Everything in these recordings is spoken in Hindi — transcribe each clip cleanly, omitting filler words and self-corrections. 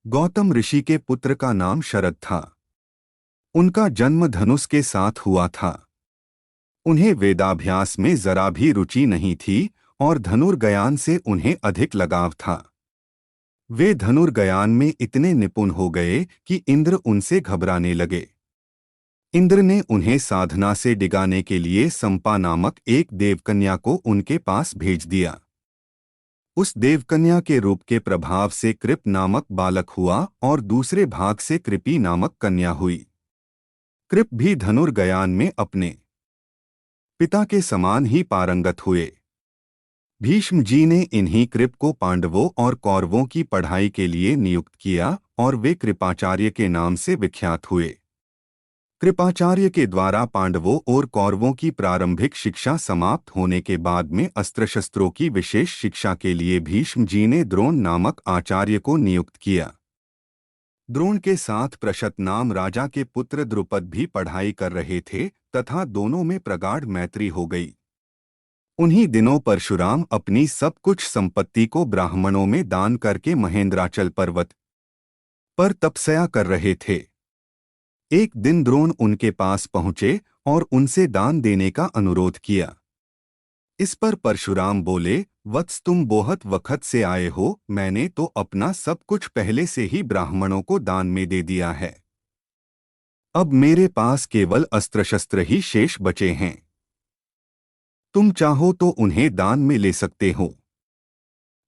गौतम ऋषि के पुत्र का नाम शरद था। उनका जन्म धनुष के साथ हुआ था। उन्हें वेदाभ्यास में जरा भी रुचि नहीं थी और धनुर्ज्ञान से उन्हें अधिक लगाव था। वे धनुर्ज्ञान में इतने निपुण हो गए कि इंद्र उनसे घबराने लगे। इंद्र ने उन्हें साधना से डिगाने के लिए संपा नामक एक देवकन्या को उनके पास भेज दिया। उस देवकन्या के रूप के प्रभाव से कृप नामक बालक हुआ और दूसरे भाग से कृपी नामक कन्या हुई। कृप भी धनुर्ज्ञान में अपने पिता के समान ही पारंगत हुए। भीष्म जी ने इन्हीं कृप को पांडवों और कौरवों की पढ़ाई के लिए नियुक्त किया और वे कृपाचार्य के नाम से विख्यात हुए। कृपाचार्य के द्वारा पांडवों और कौरवों की प्रारंभिक शिक्षा समाप्त होने के बाद में अस्त्र शस्त्रों की विशेष शिक्षा के लिए भीष्म जी ने द्रोण नामक आचार्य को नियुक्त किया। द्रोण के साथ प्रशत नाम राजा के पुत्र द्रुपद भी पढ़ाई कर रहे थे तथा दोनों में प्रगाढ़ मैत्री हो गई। उन्हीं दिनों परशुराम अपनी सब कुछ संपत्ति को ब्राह्मणों में दान करके महेंद्राचल पर्वत पर तपस्या कर रहे थे। एक दिन द्रोण उनके पास पहुंचे और उनसे दान देने का अनुरोध किया। इस पर परशुराम बोले, वत्स तुम बहुत वक्त से आए हो, मैंने तो अपना सब कुछ पहले से ही ब्राह्मणों को दान में दे दिया है। अब मेरे पास केवल अस्त्र शस्त्र ही शेष बचे हैं। तुम चाहो तो उन्हें दान में ले सकते हो।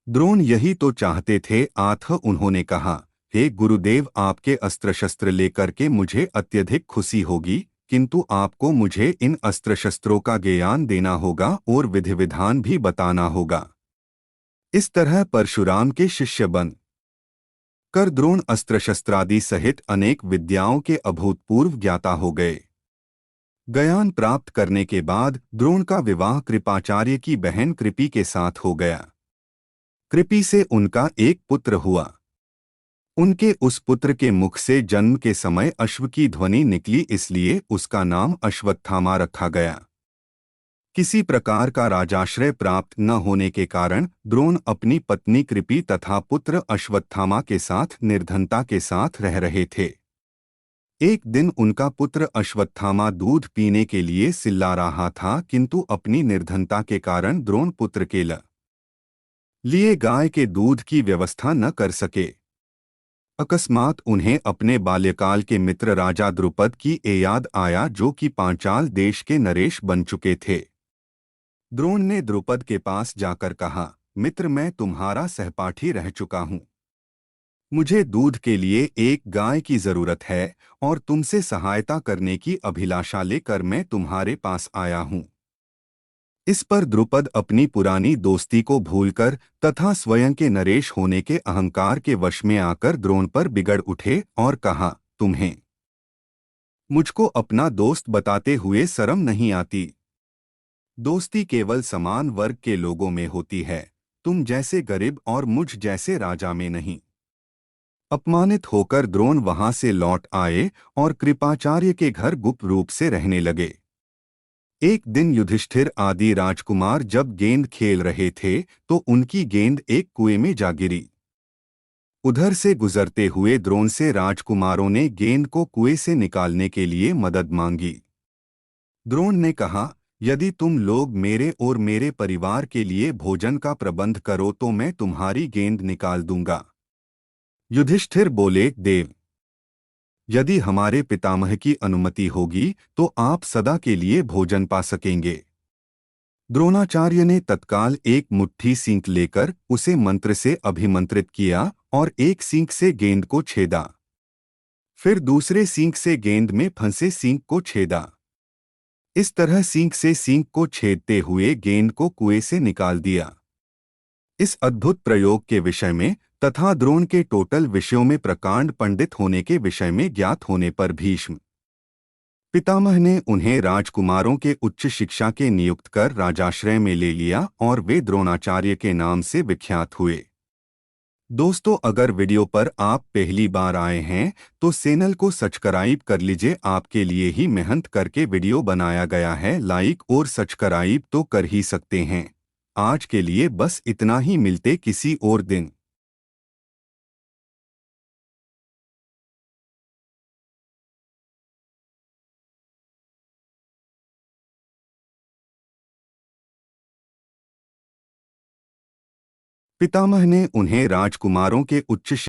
द्रोण यही तो चाहते थे, अतः उन्होंने कहा, हे गुरुदेव, आपके अस्त्र शस्त्र लेकर के मुझे अत्यधिक खुशी होगी, किंतु आपको मुझे इन अस्त्र शस्त्रों का ज्ञान देना होगा और विधि विधान भी बताना होगा। इस तरह परशुराम के शिष्य बन कर द्रोण अस्त्र शस्त्रादि सहित अनेक विद्याओं के अभूतपूर्व ज्ञाता हो गए। ज्ञान प्राप्त करने के बाद द्रोण का विवाह कृपाचार्य की बहन कृपि के साथ हो गया। कृपि से उनका एक पुत्र हुआ। उनके उस पुत्र के मुख से जन्म के समय अश्व की ध्वनि निकली, इसलिए उसका नाम अश्वत्थामा रखा गया। किसी प्रकार का राजाश्रय प्राप्त न होने के कारण द्रोण अपनी पत्नी कृपि तथा पुत्र अश्वत्थामा के साथ निर्धनता के साथ रह रहे थे। एक दिन उनका पुत्र अश्वत्थामा दूध पीने के लिए चिल्ला रहा था, किंतु अपनी निर्धनता के कारण द्रोण पुत्र के लिए गाय के दूध की व्यवस्था न कर सके। अकस्मात उन्हें अपने बाल्यकाल के मित्र राजा द्रुपद की याद आया, जो कि पांचाल देश के नरेश बन चुके थे। द्रोण ने द्रुपद के पास जाकर कहा, मित्र, मैं तुम्हारा सहपाठी रह चुका हूँ। मुझे दूध के लिए एक गाय की जरूरत है और तुमसे सहायता करने की अभिलाषा लेकर मैं तुम्हारे पास आया हूँ। इस पर द्रुपद अपनी पुरानी दोस्ती को भूलकर तथा स्वयं के नरेश होने के अहंकार के वश में आकर द्रोण पर बिगड़ उठे और कहा, तुम्हें मुझको अपना दोस्त बताते हुए शर्म नहीं आती? दोस्ती केवल समान वर्ग के लोगों में होती है, तुम जैसे गरीब और मुझ जैसे राजा में नहीं। अपमानित होकर द्रोण वहां से लौट आए और कृपाचार्य के घर गुप्त रूप से रहने लगे। एक दिन युधिष्ठिर आदि राजकुमार जब गेंद खेल रहे थे तो उनकी गेंद एक कुएं में जा गिरी। उधर से गुजरते हुए द्रोण से राजकुमारों ने गेंद को कुएं से निकालने के लिए मदद मांगी। द्रोण ने कहा, यदि तुम लोग मेरे और मेरे परिवार के लिए भोजन का प्रबंध करो तो मैं तुम्हारी गेंद निकाल दूंगा। युधिष्ठिर बोले, देव, यदि हमारे पितामह की अनुमति होगी तो आप सदा के लिए भोजन पा सकेंगे। द्रोणाचार्य ने तत्काल एक मुट्ठी सींक लेकर उसे मंत्र से अभिमंत्रित किया और एक सींक से गेंद को छेदा। फिर दूसरे सींक से गेंद में फंसे सींक को छेदा। इस तरह सींक से सींक को छेदते हुए गेंद को कुएं से निकाल दिया। इस अद्भुत प्रयोग के विषय में तथा द्रोण के टोटल विषयों में प्रकांड पंडित होने के विषय में ज्ञात होने पर भीष्म पितामह ने उन्हें राजकुमारों के उच्च शिक्षा के नियुक्त कर राजाश्रय में ले लिया और वे द्रोणाचार्य के नाम से विख्यात हुए। दोस्तों, अगर वीडियो पर आप पहली बार आए हैं तो चैनल को सब्सक्राइब कर लीजिए। आपके लिए ही मेहनत करके वीडियो बनाया गया है, लाइक और सब्सक्राइब तो कर ही सकते हैं। आज के लिए बस इतना ही, मिलते किसी और दिन। पितामह ने उन्हें राजकुमारों के उच्च